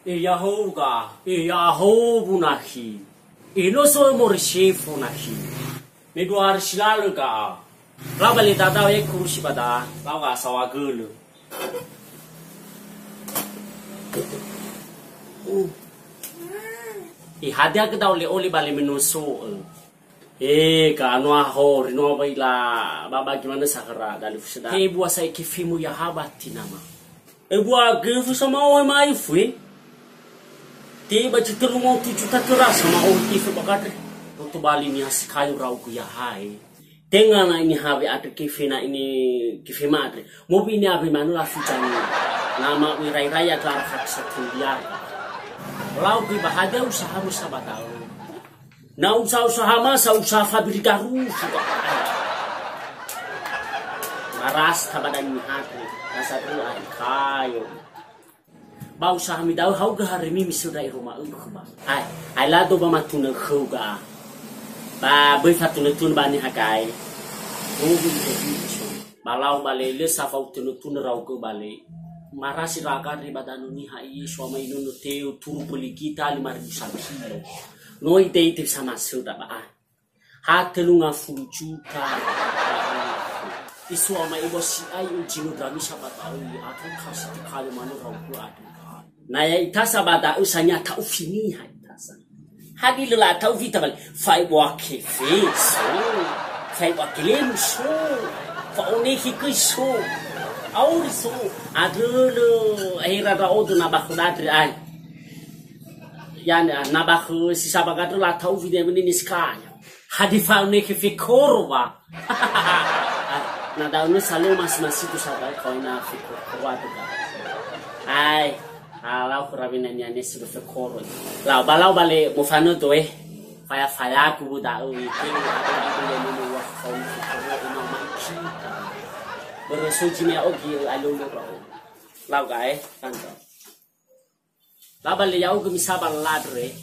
Yahovu nahi. Ino so morishefu nahi. Me 2 hari lalu ka. Lau balik tata kursi pada. Lau ka sawa gelu. Hadia kita oli balik menuso. Ka anu ahor ino baila baba gimana sakara dari fusda. Buat saya kifimu ya habati nama. Buat gefu sama oi mai fui. Tiba cita rumah 7 juta keras sama orang kifu bakar. Waktu bali ni has kayu rau ku ya hai. Tengah na ini habe ada kifina ini kifima ada. Mobil ini habe manu la fucani. Nama wirai raya kelar hak setia. Lau ku bahagia usaha musabah tahu. Na usaha masa usaha fabrika rusuh. Maras kabadan ni hati. Nasa tu ai kayu. Bau sahami daw hau ga hari mi misudai rumah ba ai lado ba matuna khuga ba bai fatuna tun bani hakai ubi balau bale le safau tunu tun rau ko bale marasi raga ri badanu ni hai suama inu teu tur puli kita 5.000 kilo noi ite sama suda ba hatelunga fujuta isuama ibo si ai ujinu dami sabatau atau kasih kali manu rau ko ada. Naya itasa bata usanya tau fini ha itasa. Hadi lela tau vita bali. Fai wa kefe so. Fai wa kelem so. Fa onehi ke so. Auri so. Adulu ahira ra odu na bakudadri ai. Yani na bakhu sisa bagatu la tau vita menini skanya. Hadi fa onehi fe korwa. Na daunu salo mas itu sabai kau na fe korwa tu ka. Ai Alau kurabina nyane sudah fekoro. Lau balau bale mufano doe. Faya ku buda ui. Kini ada yang ini wakau fekoro ina makita. Beresuji me ogi alulu rau. Lau gae kanto. Lau bale yau gemi sabar ladre.